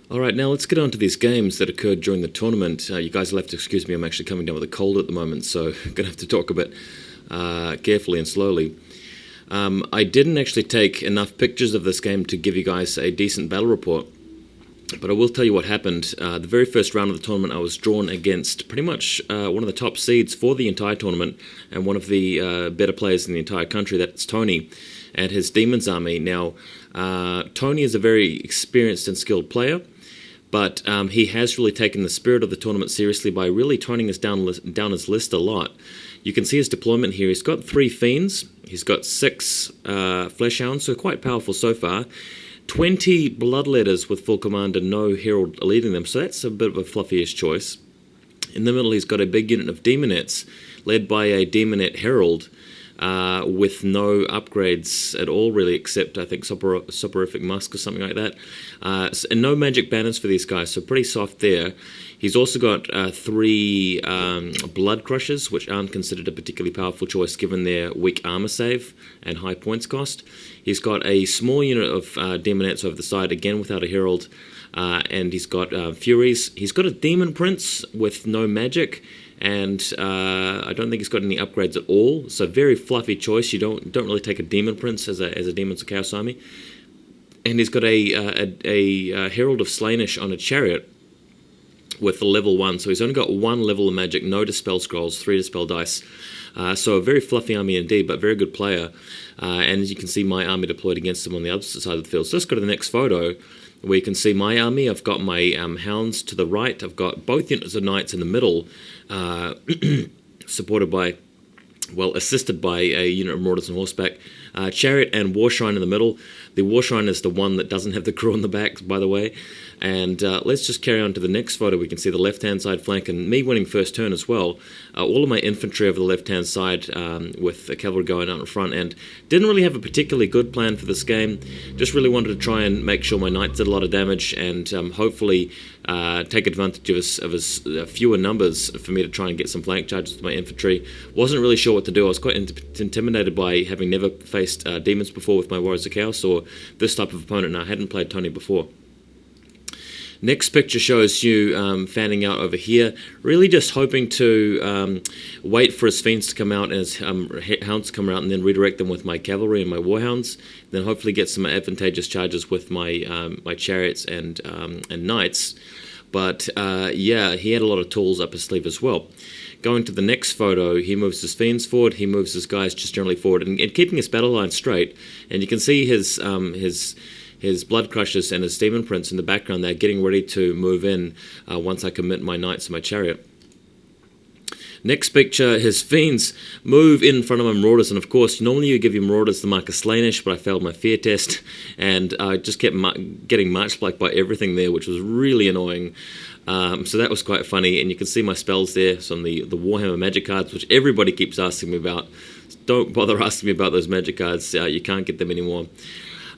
Alright, now let's get on to these games that occurred during the tournament. You guys will have to excuse me, I'm actually coming down with a cold at the moment, so I'm going to have to talk a bit carefully and slowly. I didn't actually take enough pictures of this game to give you guys a decent battle report, but I will tell you what happened. The very first round of the tournament, I was drawn against pretty much one of the top seeds for the entire tournament, and one of the better players in the entire country. That's Tony and his Daemons army. Now, Tony is a very experienced and skilled player, but he has really taken the spirit of the tournament seriously by really toning us down his list a lot. You can see his deployment here. He's got 3 Fiends, he's got 6 Flesh Hounds, so quite powerful so far. 20 Bloodletters with full command and no Herald leading them, so that's a bit of a fluffyish choice. In the middle, he's got a big unit of Demonettes, led by a Demonette Herald, with no upgrades at all, really, except I think Soporific Musk or something like that. And no magic banners for these guys, so pretty soft there. He's also got 3 Blood Crushers, which aren't considered a particularly powerful choice given their weak armor save and high points cost. He's got a small unit of Demonettes over the side, again without a Herald, and he's got Furies. He's got a Demon Prince with no magic, and I don't think he's got any upgrades at all, so very fluffy choice. You don't really take a Demon Prince as a Demons of Chaos army. And he's got a Herald of Slainish on a Chariot with the level 1, so he's only got 1 level of magic, no Dispel Scrolls, 3 Dispel Dice. So a very fluffy army indeed, but very good player. And as you can see, my army deployed against him on the other side of the field. So let's go to the next photo, where you can see my army. I've got my Hounds to the right. I've got both units of Knights in the middle, supported by, well, assisted by a unit of Marauders on horseback. Chariot and War Shrine in the middle. The War Shrine is the one that doesn't have the crew on the back, by the way. And let's just carry on to the next photo. We can see the left-hand side flank and me winning first turn as well. All of my infantry over the left-hand side with the cavalry going out in front, and didn't really have a particularly good plan for this game. Just really wanted to try and make sure my knights did a lot of damage and hopefully take advantage of his fewer numbers for me to try and get some flank charges with my infantry. Wasn't really sure what to do. I was quite intimidated by having never faced Demons before with my Warriors of Chaos or this type of opponent, and I hadn't played Tony before. Next picture shows you fanning out over here, really just hoping to wait for his Fiends to come out and his Hounds to come out, and then redirect them with my Cavalry and my Warhounds, then hopefully get some advantageous charges with my my Chariots and Knights. But yeah, he had a lot of tools up his sleeve as well. Going to the next photo, he moves his Fiends forward, he moves his guys just generally forward, and keeping his battle line straight, and you can see his Blood Crushers and his Demon Prince in the background. They're getting ready to move in once I commit my Knights and my Chariot. Next picture, his Fiends move in front of my Marauders, and of course, normally you give your Marauders the mark of Slainish, but I failed my fear test, and I just kept getting march spiked by everything there, which was really annoying. So that was quite funny, and you can see my spells there, some of the Warhammer magic cards, which everybody keeps asking me about. Don't bother asking me about those magic cards, you can't get them anymore.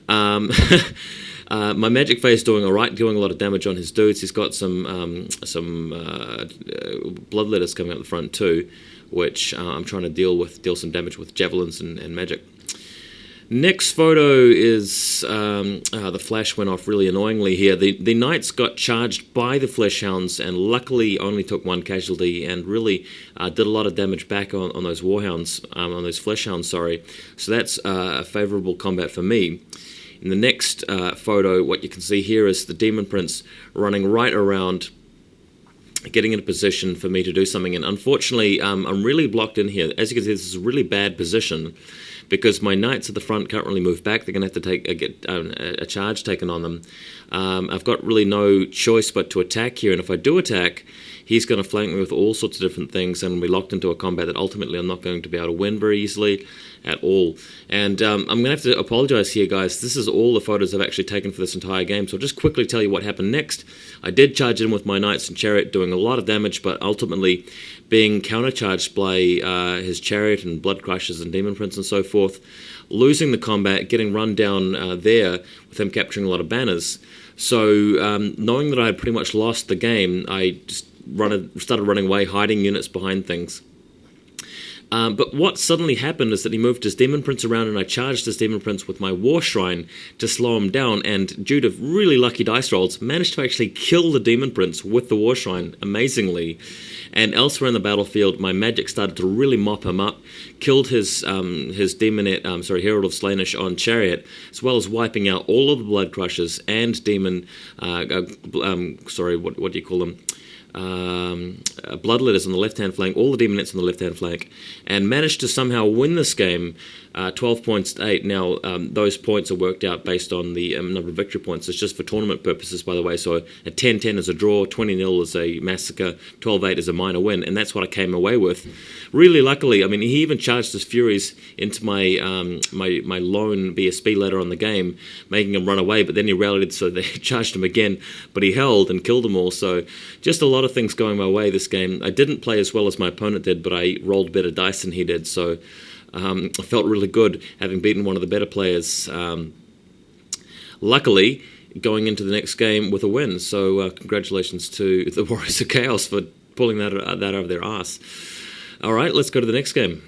My Magic Face doing alright, doing a lot of damage on his dudes. He's got some Bloodletters coming up the front too, which I'm trying to deal some damage with Javelins and magic. Next photo is the flash went off really annoyingly here. The Knights got charged by the Flesh Hounds and luckily only took 1 casualty and really did a lot of damage back on those Warhounds, on those Flesh Hounds, sorry. So that's a favourable combat for me. In the next photo, what you can see here is the Demon Prince running right around, getting in a position for me to do something. And unfortunately, I'm really blocked in here. As you can see, this is a really bad position because my Knights at the front can't really move back. They're going to have to get a charge taken on them. I've got really no choice but to attack here. And if I do attack, he's going to flank me with all sorts of different things and be locked into a combat that ultimately I'm not going to be able to win very easily at all. And I'm going to have to apologize here, guys. This is all the photos I've actually taken for this entire game, so I'll just quickly tell you what happened next. I did charge in with my Knights and Chariot, doing a lot of damage, but ultimately being countercharged by his Chariot and Blood Crushers and Demon Prince and so forth, losing the combat, getting run down there with him capturing a lot of banners. So knowing that I had pretty much lost the game, I just started running away, hiding units behind things. But what suddenly happened is that he moved his Demon Prince around, and I charged his Demon Prince with my War Shrine to slow him down, and due to really lucky dice rolls, managed to actually kill the Demon Prince with the War Shrine, amazingly. And elsewhere in the battlefield, my magic started to really mop him up, killed his Demonette, Herald of Slaanesh on Chariot, as well as wiping out all of the Blood Crushers and Demon, what do you call them? Bloodletters on the left-hand flank, all the Demonettes on the left-hand flank, and managed to somehow win this game 12 points to 8. Now, those points are worked out based on the number of victory points. It's just for tournament purposes, by the way. So a 10-10 is a draw, 20-0 is a massacre, 12-8 is a minor win, and that's what I came away with. Really luckily, I mean, he even charged his Furies into my my lone BSB ladder on the game, making him run away, but then he rallied, so they charged him again, but he held and killed them all. So just a lot of things going my way this game. I didn't play as well as my opponent did, but I rolled better dice than he did, so I felt really good having beaten one of the better players. Luckily, going into the next game with a win, so congratulations to the Warriors of Chaos for pulling that out of their arse. All right, let's go to the next game.